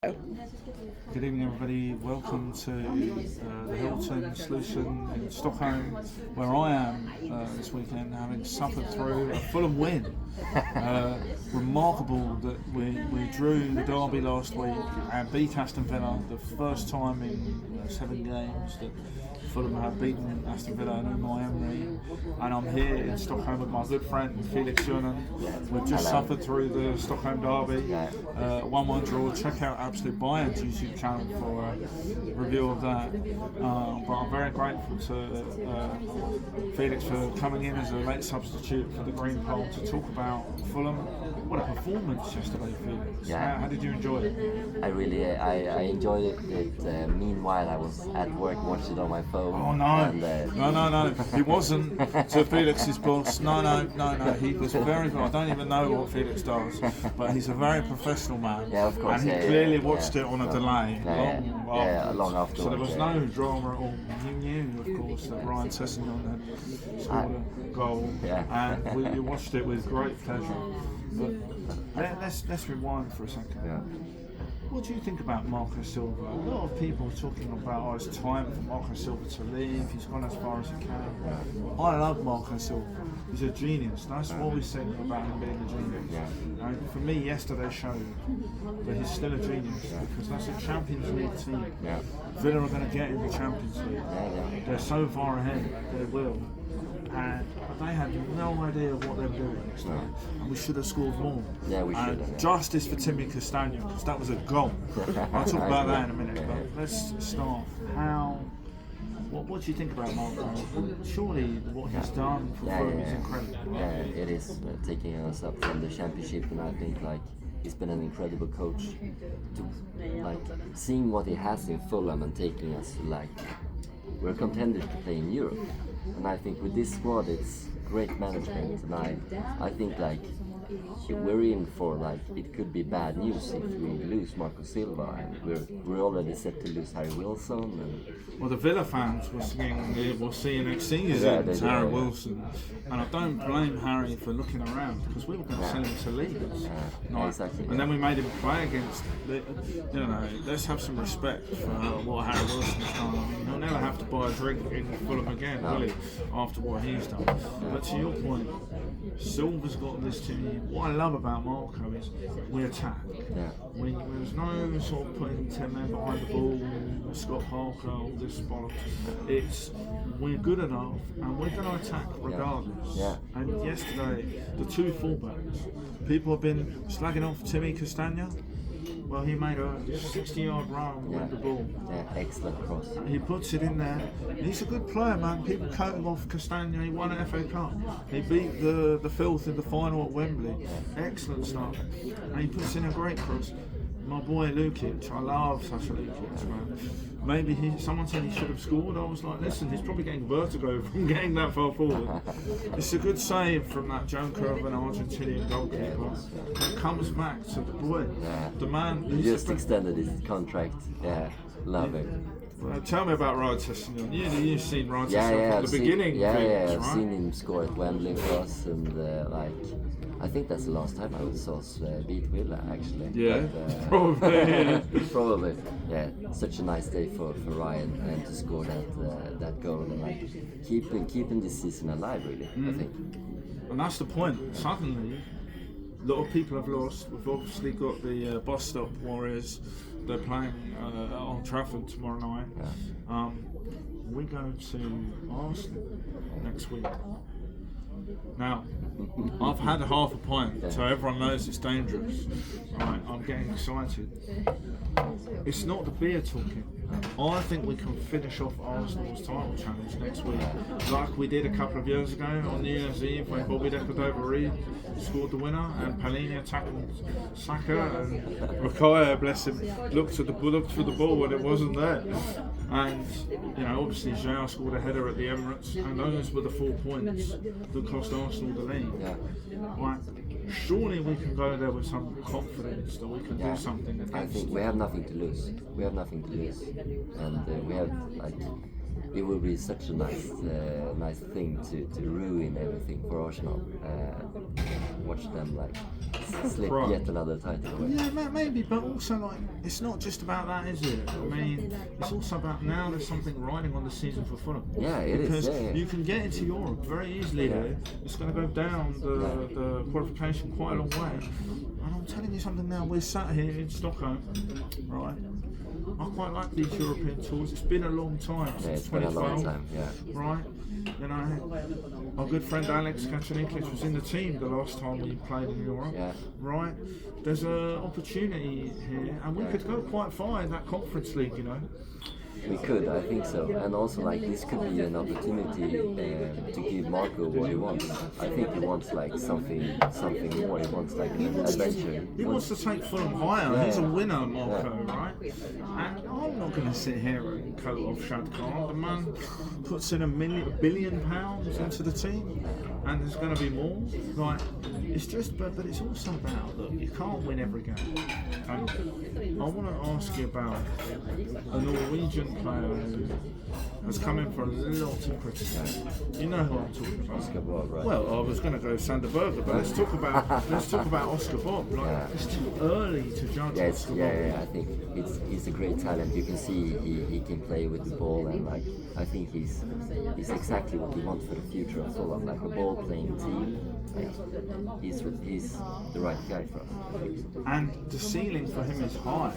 Good evening, everybody. Welcome to the Hilton Solution in Stockholm, where I am this weekend, having suffered through a Fulham win. Remarkable that we drew the derby last week and beat Aston Villa, the first time in 7 games that Fulham have beaten Aston Villa and Unai Emery. And I'm here in Stockholm with my good friend Felix Jornen. We've just suffered through the Stockholm derby, 1-1 draw. Check out Absolute Bayern's YouTube channel for a review of that. But I'm very grateful to Felix for coming in as a late substitute for the Green Pole to talk about Fulham. What a performance yesterday, Felix. How did you enjoy it? I enjoyed it. Meanwhile, I was at work watching it on my phone. Oh no! And, no! He wasn't to Felix's boss. No. He was very good. I don't even know what Felix does, but he's a very professional man. Yeah, of course. And he clearly watched it on a delay, long after. So there was no drama at all. You knew, of course, that Ryan Sessegnon had scored a goal, and we watched it with great pleasure. But let's rewind for a second. Yeah. What do you think about Marco Silva? A lot of people are talking about it's time for Marco Silva to leave. He's gone as far as he can. I love Marco Silva. He's a genius. That's what we say about him being a genius. And for me, yesterday showed that he's still a genius because that's a Champions League team. Villa are going to get in the Champions League. They're so far ahead, they will. And they had no idea of what they were doing next time, and we should have scored more. Yeah, we should have. Justice for Timmy Castagna, because that was a goal. I'll talk about that in a minute, but let's start. What do you think about Marco? Surely what he's done for Fulham is incredible. Right? Yeah, it is taking us up from the Championship, and I think he's been an incredible coach. To seeing what he has in Fulham and taking us we're contenders to play in Europe. And I think with this squad, it's great management, and I think we're in for it could be bad news if we lose Marco Silva, and we're already set to lose Harry Wilson. Well, the Villa fans were saying we'll see you next season, Harry Wilson, and I don't blame Harry for looking around because we were going to send him to Leeds, exactly. And then we made him play against. Let's have some respect for what Harry Wilson's done. I mean, he'll never have to buy a drink in Fulham again, will he? After what he's done. But to your point, Silva's got this team. What I love about Marco is we attack. There's no sort of putting 10 men behind the ball, Scott Parker, all this bollocks. We're good enough and we're going to attack regardless. And yesterday, the two fullbacks, people have been slagging off Timmy Castagna. Well, he made a 60-yard run with the ball. Excellent cross. He puts it in there. He's a good player, man. People cut him off Castagna. He won an FA Cup. He beat the Filth in the final at Wembley. Excellent stuff. And he puts in a great cross. My boy Lukic, I love Sasha Lukic, man. Maybe someone said he should have scored. I was like, listen, he's probably getting vertigo from getting that far forward. It's a good save from that joker of an Argentinian goalkeeper. It comes back to the boy. The man. He just extended his contract. Love it. Tell me about Ryan Sessegnon. You've seen Ryan Sessegnon from the beginning. I've seen him score at Wembley for us, and I think that's the last time I saw us beat Villa, actually. Yeah, probably. Probably. Yeah, such a nice day for Ryan and to score that goal and keeping this season alive, really. I think. And that's the point. Suddenly, a lot of people have lost. We've obviously got the bus stop Warriors. They're playing at Old Trafford tomorrow night. We go to Arsenal next week. Now, I've had half a pint, so everyone knows it's dangerous. Right, I'm getting excited. It's not the beer talking. I think we can finish off Arsenal's title challenge next week, like we did a couple of years ago on New Year's Eve when Bobby Decordova-Reid scored the winner and Palhinha tackled Saka and Rakaya, bless him, looked for the ball and it wasn't there. And obviously João scored a header at the Emirates, and those were the 4 points that cost Arsenal the lead. Right. Surely we can go there with some confidence that we can do something against. I think we have nothing to lose. And we have it will be such a nice thing to ruin everything for Arsenal. Watch them like slip yet another title away. Yeah, maybe, but also like it's not just about that, is it? I mean, it's also about now there's something riding on the season for Fulham. Yeah, it because is. Yeah. You can get into Europe very easily here. It's going to go down the qualification quite a long way. And I'm telling you something now. We're sat here in Stockholm, right? I quite like these European tours. It's been a long time since 2012. Been a long time, right? You know, our good friend Alex Kaczanikic was in the team the last time we played in Europe. Right? There's an opportunity here, and we could go quite far in that Conference League, you know. We could, I think so, and also like this could be an opportunity to give Marco what he wants. I think he wants like something more. He wants like an adventure. He wants to take Fulham higher. He's a winner, Marco, right? And I'm not going to sit here and coat off Shad Khan. The man puts in £1 billion into the team, and there's going to be more. Like, it's just, but it's also about that you can't win every game. And I want to ask you about a Norwegian player who has come in for a lot of criticism. You know who I'm talking about? Oscar Bob, right? Well, I was going to go Sander Berger, but let's talk about Oscar Bob. Like, it's too early to judge Oscar Bob. I think he's a great talent. You can see he can play with the ball, and like I think he's exactly what we want for the future of Fulham, like a ball playing team. Like, he's the right guy for us. And the ceiling for him is high.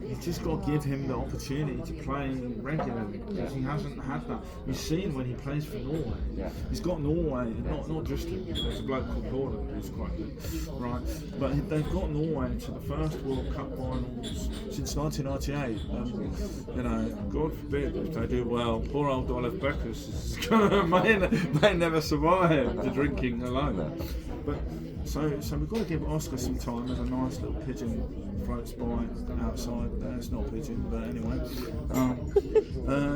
You just got to give him the opportunity to play regularly, because he hasn't had that. You've seen when he plays for Norway. He's got Norway, not just him. There's a bloke called Gordon who's quite good, right? But they've got Norway to the first World Cup finals since 1998. You know, God forbid if they do well. Poor old Olive Beckers may never survive the drinking alone. But so we've got to give Oscar some time. There's a nice little pigeon floats by outside there. It's not a pigeon, but anyway.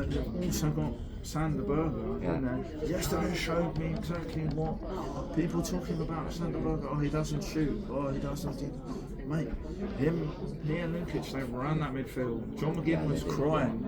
You've also got Sander Berger in there. Yesterday showed me exactly what people talking about Sander Berger. Oh, he doesn't shoot. Oh, he doesn't. Mate, he and Lukic, they ran that midfield. John McGinn was crying.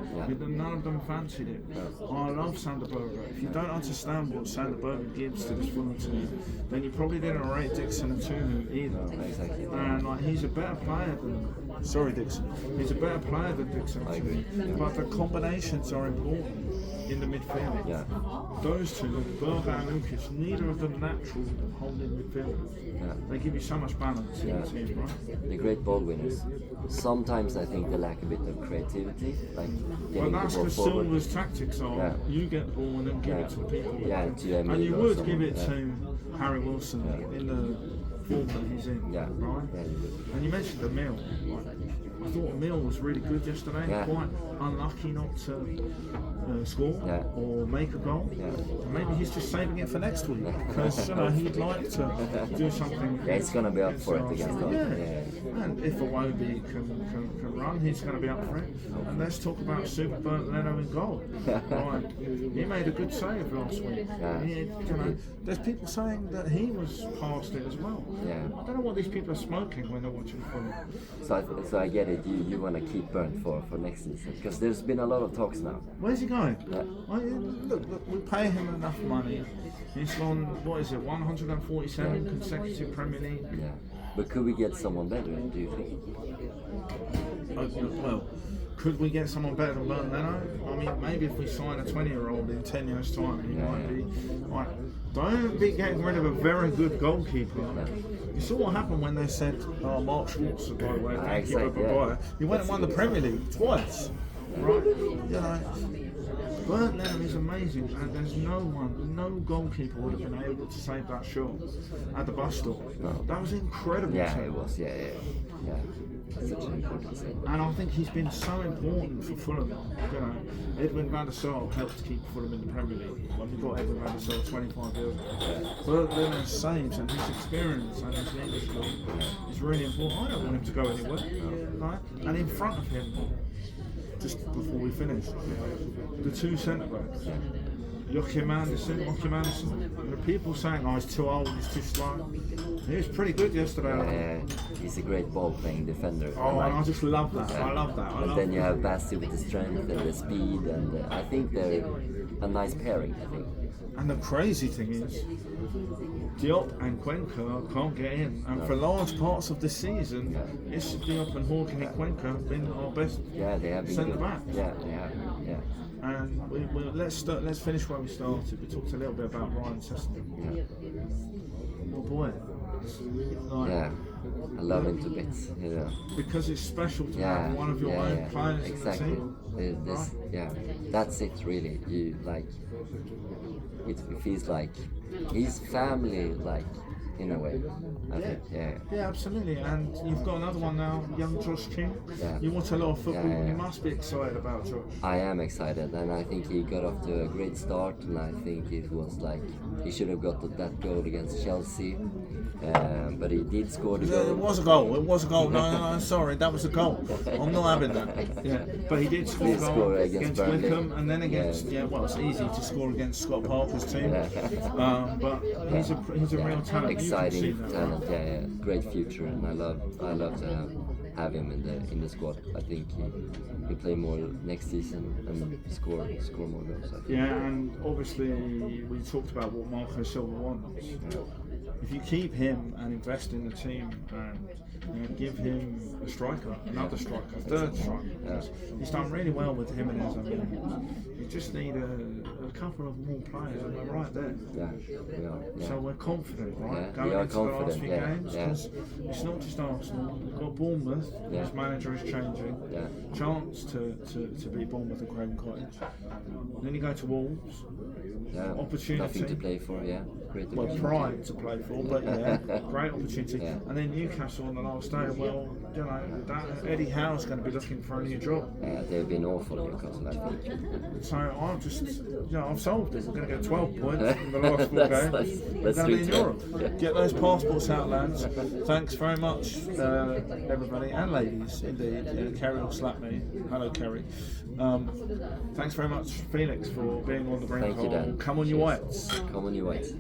None of them fancied it. I love Sander Berger. If you don't understand what Sander Berger gives to this Fulham team, then you probably didn't rate Dixon and Tunu either. Exactly. And like, he's a better player than. Sorry, Dixon. He's a better player than Dixon. I agree. But the combinations are important in the midfield. Those two, Berger and Lukic, neither of them natural holding midfielders. They give you so much balance in the team, right? The great ball winners. Sometimes I think they lack a bit of creativity, like getting that's the ball because forward. Silva's tactics are you get the ball and then give it to people. And you would give it to Harry Wilson in the form that he's in, right? And you mentioned the Mill. I thought Mill was really good yesterday. Quite unlucky not to score or make a goal. Maybe he's just saving it for next week, because he'd like to do something. He's going to be up for it against us. And if Iwobi can run, he's going to be up for it. And let's talk about Super Burnt Leno in goal. Right. He made a good save last week. There's people saying that he was past it as well. I don't know what these people are smoking when they're watching Fulham. So I get it. You want to keep Burnt for next season, because there's been a lot of talks now. Where's he going? Look, we pay him enough money. He's on, 147 consecutive Premier League. But could we get someone better, do you think? Well, could we get someone better than Burnt Leno? I mean, maybe if we sign a 20-year-old in 10 years' time, he might be. Right. Don't be getting rid of a very good goalkeeper. You saw what happened when they said, Mark Schwartz, by the way, thank you, bye-bye. He went and won the Premier League twice. Right? Burnt Leno is amazing, and there's no goalkeeper would have been able to save that shot at the bus stop. That was incredible. It was, such an important thing. And I think he's been so important for Fulham. Edwin van der Sar helped keep Fulham in the Premier League when we got Edwin van der Sar 25 years ago. Burnt Leno's saves and his experience and his leadership is really important. I don't want him to go anywhere. Right? And in front of him, just before we finish, the two centre-backs. Joachim Anderson. The people saying, "Oh, he's too old, he's too slow." He was pretty good yesterday. He's a great ball-playing defender. Oh, and I just love that. Yeah. I love that. And then you have Basti with the strength and the speed, and I think they're a nice pairing. I think. And the crazy thing is, Diop and Cuenca can't get in, and for large parts of the season, it's Diop and Jorgen and Cuenca have been our best they have been centre good. backs. Yeah, they have. Yeah. And let's finish where we started. We talked a little bit about Ryan Sessegnon. Oh boy. Like, I love him to bits. You know. Because it's special to have one of your own players exactly. in the team. That's it really. You like. It feels like his family, like in a way. I think, Yeah, absolutely. And you've got another one now, young Josh King. Yeah. You watch a lot of football. You must be excited about Josh. I am excited, and I think he got off to a great start. And I think it was like he should have got that goal against Chelsea, but he did score the goal. It was a goal. No, sorry, that was a goal. I'm not having that. Yeah, but he did score a goal against Wickham, and then against well, it's easy to score against Scott Parker's team. But he's a real talent. Exciting talent, great future, and I love to have him in the squad. I think he'll play more next season and score more goals. And obviously we talked about what Marco Silva wants. If you keep him and invest in the team and give him a striker, another striker, a third striker, he's done really well with him and his amigos. You just need a couple of more players, and we're right there. So we're confident, right? Going into the last few games, because it's not just Arsenal. We've got Bournemouth, whose manager is changing. Chance to beat Bournemouth at Craven Cottage. And then you go to Wolves. Opportunity. Nothing to play for, great opportunity. Pride to play for, but great opportunity. And then Newcastle on the last day. Well, you know, Eddie Howe's going to be looking for a new job. They've been awful, Newcastle, I think. So I'm just, I've solved it. We're going to get 12 points from the last 4 games. We're going to be in Europe. Get those passports out, lads. Thanks very much, everybody, and ladies, indeed. Kerry will slap me. Hello, Kerry. Thanks very much, Felix, for being on the Green Call. Thank you, Dan. Come on, you whites. Come on, you whites.